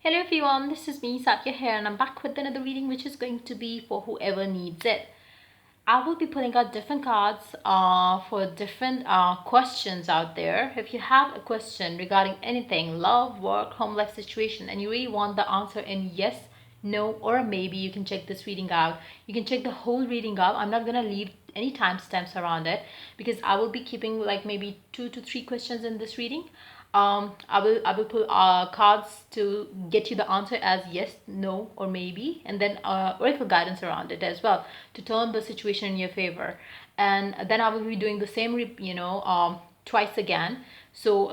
Hello everyone, this is me Satya here and I'm back with another reading which is going to be for whoever needs it. I will be pulling out different cards for different questions out there. If you have a question regarding anything, love, work, home life situation, and you really want the answer in yes, no, or maybe, you can check this reading out. You can check the whole reading out. I'm not going to leave any timestamps around it because I will be keeping like maybe 2 to 3 questions in this reading. I will pull cards to get you the answer as yes, no, or maybe, and then oracle guidance around it as well to turn the situation in your favor. And then I will be doing the same, twice again. So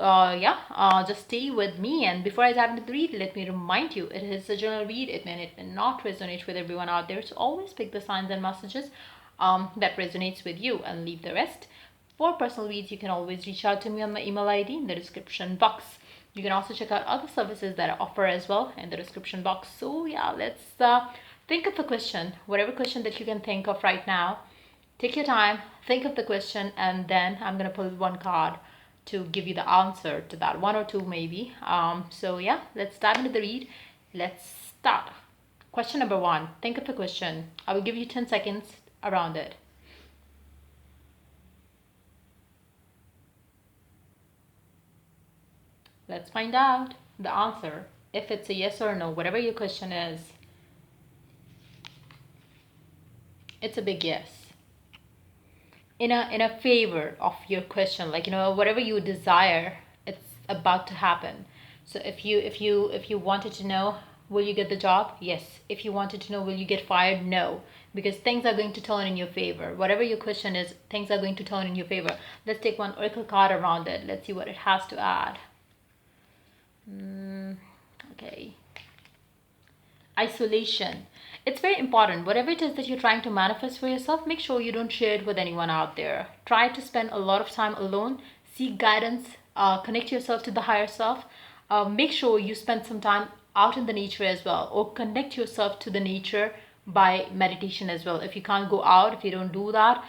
just stay with me. And before I dive into the read, let me remind you, it is a general read. It may not resonate with everyone out there. So always pick the signs and messages that resonates with you and leave the rest. For personal reads, you can always reach out to me on my email ID in the description box. You can also check out other services that I offer as well in the description box. So yeah, let's think of the question, whatever question that you can think of right now. Take your time, think of the question, and then I'm going to pull one card to give you the answer to that, one or two maybe. So yeah, let's dive into the read. Let's start. Question number one, think of the question. I will give you 10 seconds around it. Let's find out the answer. If it's a yes or no, whatever your question is, it's a big yes. In a favor of your question, like whatever you desire, it's about to happen. So if you wanted to know, will you get the job? Yes. If you wanted to know, will you get fired? No. Because things are going to turn in your favor. Whatever your question is, things are going to turn in your favor. Let's take one oracle card around it. Let's see what it has to add. Okay. Isolation. It's very important. Whatever it is that you're trying to manifest for yourself, make sure you don't share it with anyone out there. Try to spend a lot of time alone. Seek guidance. Connect yourself to the higher self. Make sure you spend some time out in the nature as well, or connect yourself to the nature by meditation as well. If you can't go out, if you don't do that,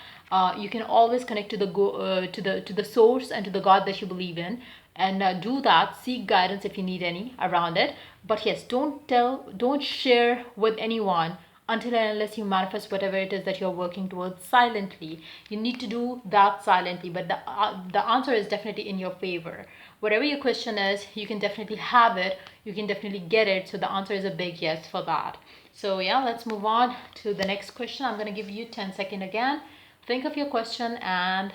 you can always connect to the source and to the God that you believe in, and do that. Seek guidance if you need any around it. But yes, don't share with anyone until and unless you manifest whatever it is that you're working towards silently. You need to do that silently, but the answer is definitely in your favor. Whatever your question is, you can definitely have it, you can definitely get it. So the answer is a big yes for that. So yeah, let's move on to the next question. I'm going to give you 10 seconds again. Think of your question and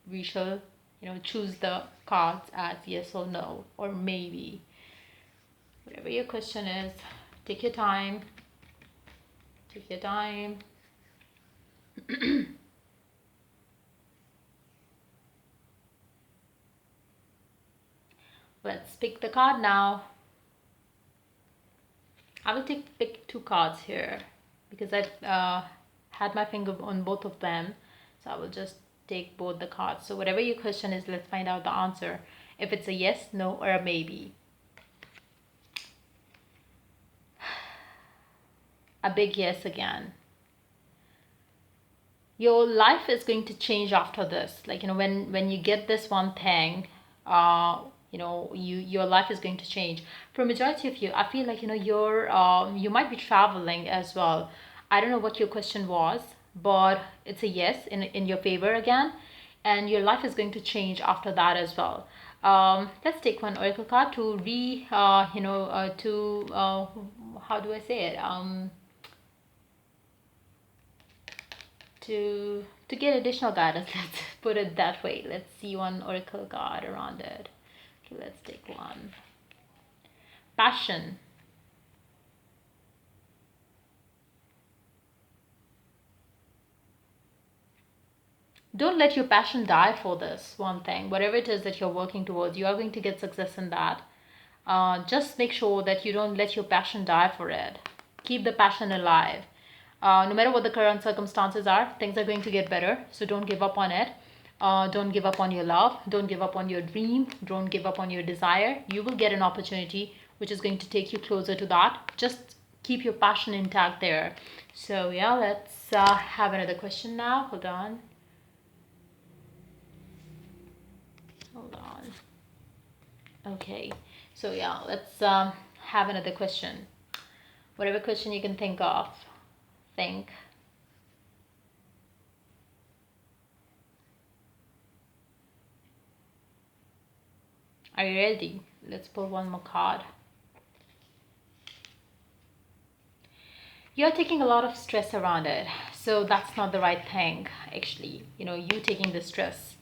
we shall choose the cards as yes or no or maybe. Whatever your question is, take your time. Take your time. Let's pick the card now. I will pick 2 cards here because I've had my finger on both of them. So I will just take both the cards. So whatever your question is, let's find out the answer. If it's a yes, no, or a maybe. A big yes again. Your life is going to change after this. Like, when you get this one thing, your life is going to change. For majority of you, I feel like you might be traveling as well. I don't know what your question was, but it's a yes in your favor again, and your life is going to change after that as well. Let's take one oracle card to how do I say it, to get additional guidance. Let's put it that way. Let's see one oracle card around it. Okay, let's take one. Passion. Don't let your passion die for this one thing. Whatever it is that you're working towards, you are going to get success in that. Just make sure that you don't let your passion die for it. Keep the passion alive. No matter what the current circumstances are, things are going to get better. So don't give up on it. Don't give up on your love. Don't give up on your dream. Don't give up on your desire. You will get an opportunity which is going to take you closer to that. Just keep your passion intact there. So yeah, let's have another question now. Hold on. Okay. So yeah, let's have another question. Whatever question you can think of, think. Are you ready? Let's pull one more card. You're taking a lot of stress around it, so that's not the right thing, actually. You taking the stress.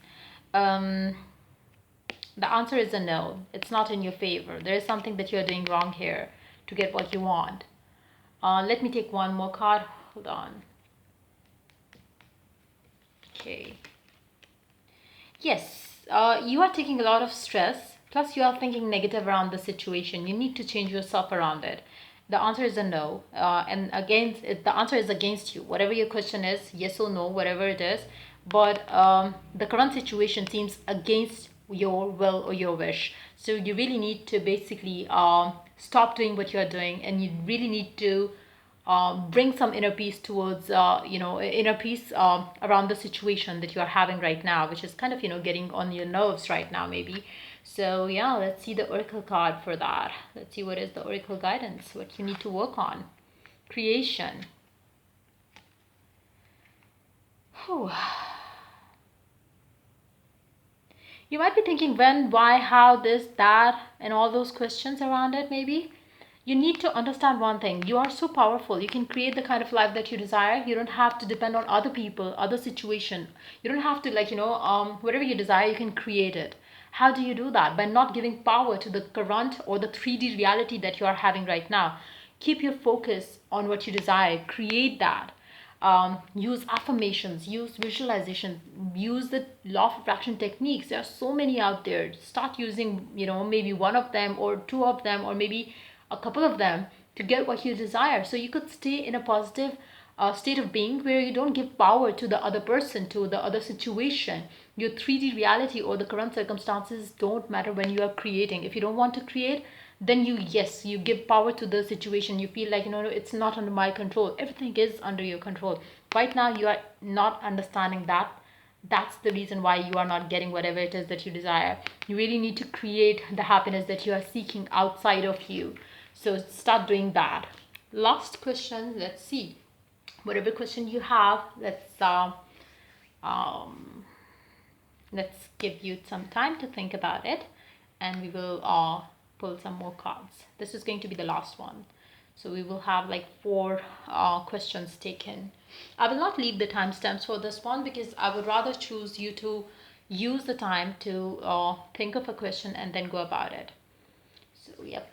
Um, the answer is a no. It's not in your favor. There is something that you're doing wrong here to get what you want. Let me take one more card. Hold on. Okay. Yes, you are taking a lot of stress, plus you are thinking negative around the situation. You need to change yourself around it. The answer is a no. And again, the answer is against you. Whatever your question is, yes or no, whatever it is. But the current situation seems against your will or your wish. So you really need to basically stop doing what you're doing, and you really need to bring some inner peace towards inner peace around the situation that you are having right now, which is kind of getting on your nerves right now maybe. So yeah, let's see the oracle card for that. Let's see what is the oracle guidance, what you need to work on. Creation. Whew. You might be thinking when, why, how, this, that, and all those questions around it maybe. You need to understand one thing. You are so powerful. You can create the kind of life that you desire. You don't have to depend on other people, other situation. You don't have to whatever you desire, you can create it. How do you do that? By not giving power to the current or the 3D reality that you are having right now. Keep your focus on what you desire. Create that. Use affirmations, use visualization, use the law of attraction techniques. There are so many out there. Start using maybe one of them or two of them, or maybe a couple of them, to get what you desire, so you could stay in a positive state of being where you don't give power to the other person, to the other situation. Your 3D reality or the current circumstances don't matter when you are creating. If you don't want to create, then you give power to the situation. You feel like it's not under my control. Everything is under your control. Right now you are not understanding that. That's the reason why you are not getting whatever it is that you desire. You really need to create the happiness that you are seeking outside of you. So start doing that. Last question. Let's see. Whatever question you have, let's give you some time to think about it, and we will pull some more cards. This is going to be the last one. So we will have like 4 questions taken. I will not leave the timestamps for this one because I would rather choose you to use the time to think of a question and then go about it. So, yep.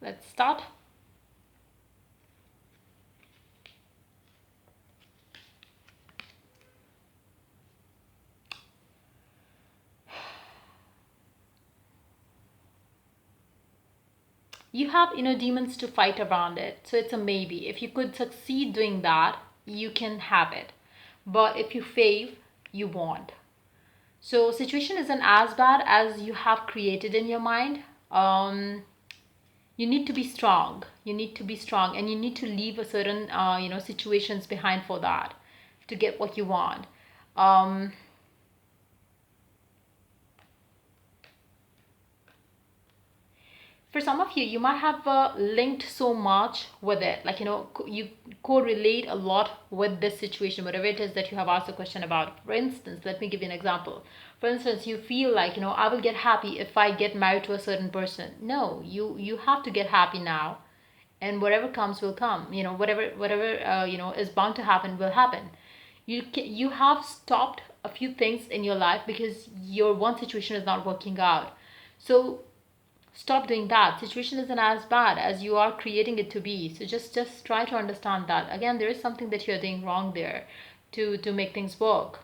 Let's start. You have inner demons to fight around it, so it's a maybe. If you could succeed doing that, you can have it. But if you fail, you won't. So situation isn't as bad as you have created in your mind. You need to be strong. You need to be strong, and you need to leave a certain situations behind for that, to get what you want. For some of you, you might have linked so much with it, you correlate a lot with this situation, whatever it is that you have asked a question about. For instance, let me give you an example. For instance, you feel like I will get happy if I get married to a certain person. No, you have to get happy now, and whatever comes will come. Whatever is bound to happen will happen. You have stopped a few things in your life because your one situation is not working out. So stop doing that. Situation isn't as bad as you are creating it to be. So just try to understand that. Again, there is something that you're doing wrong there to make things work.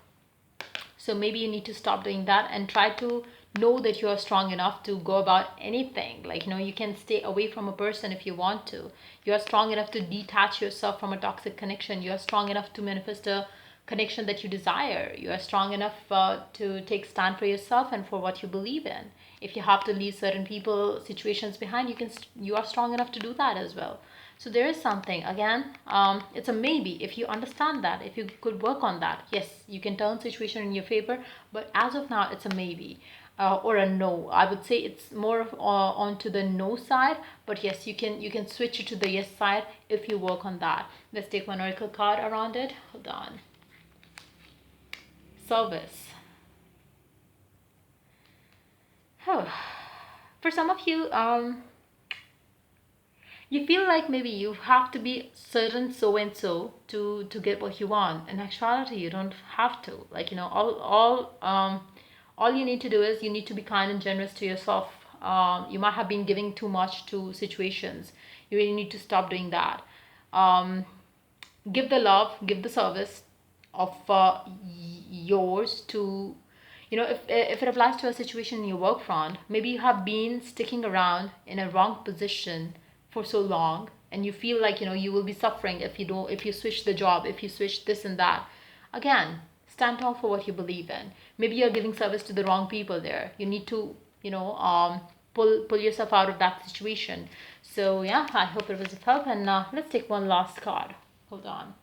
So maybe you need to stop doing that and try to know that you are strong enough to go about anything. You can stay away from a person if you want to. You are strong enough to detach yourself from a toxic connection. You are strong enough to manifest a connection that you desire. You are strong enough to take stand for yourself and for what you believe in. If you have to leave certain people, situations behind, you are strong enough to do that as well. So there is something, again, it's a maybe. If you understand that, if you could work on that, yes, you can turn situation in your favor. But as of now, it's a maybe, or a no. I would say it's more of onto the no side. But yes, you can switch it to the yes side if you work on that. Let's take one oracle card around it. Hold on. Service. Oh. For some of you, you feel like maybe you have to be certain so and so to get what you want. In actuality, you don't have to. Like, all you need to do is you need to be kind and generous to yourself. You might have been giving too much to situations. You really need to stop doing that. um, Give the love, give the service of yours to, if it applies to a situation in your work front. Maybe you have been sticking around in a wrong position for so long, and you feel like, you will be suffering if you switch the job, if you switch this and that. Again, stand tall for what you believe in. Maybe you're giving service to the wrong people there. You need to, pull yourself out of that situation. So yeah, I hope it was of help. And let's take one last card. Hold on.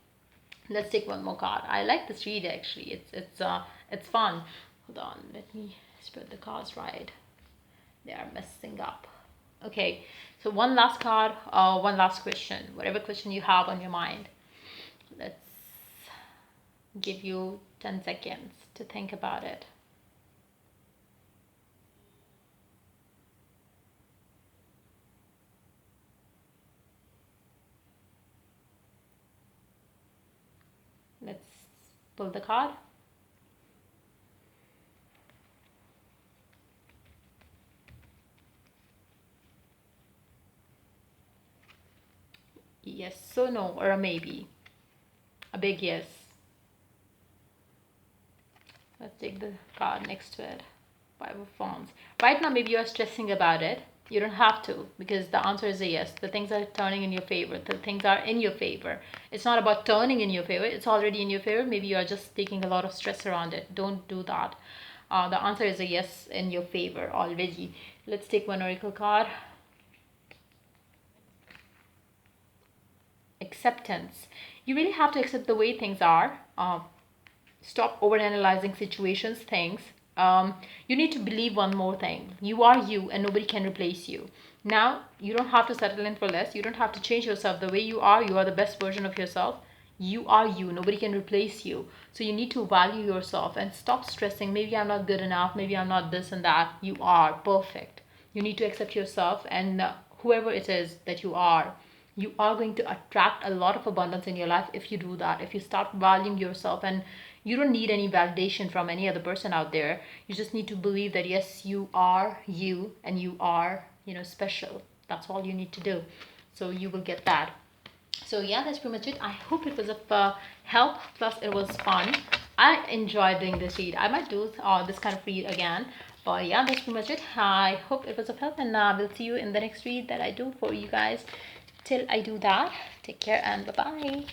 Let's take one more card. I like this read actually. It's fun. Hold on. Let me spread the cards right. They are messing up. Okay. So one last card. One last question. Whatever question you have on your mind. Let's give you 10 seconds to think about it. Let's pull the card. Yes, so no, or a maybe. A big yes. Let's take the card next to it. Five of Wands. Right now, maybe you're stressing about it. You don't have to, because the answer is a yes. The things are turning in your favor. The things are in your favor. It's not about turning in your favor. It's already in your favor. Maybe you are just taking a lot of stress around it. Don't do that. The answer is a yes in your favor already. Let's take one oracle card. Acceptance. You really have to accept the way things are. Stop overanalyzing situations, things. You need to believe one more thing. You are you, and nobody can replace you. Now, you don't have to settle in for less. You don't have to change yourself. The way you are the best version of yourself. You are you. Nobody can replace you. So you need to value yourself and stop stressing. Maybe I'm not good enough. Maybe I'm not this and that. You are perfect. You need to accept yourself, and whoever it is that you are going to attract a lot of abundance in your life if you do that. If you start valuing yourself, and you don't need any validation from any other person out there. You just need to believe that yes, you are you, and you are, special. That's all you need to do. So you will get that. So yeah, that's pretty much it. I hope it was of help. Plus, it was fun. I enjoyed doing this read. I might do this kind of read again. But yeah, that's pretty much it. I hope it was of help, and we'll see you in the next read that I do for you guys. Till I do that, take care and bye bye.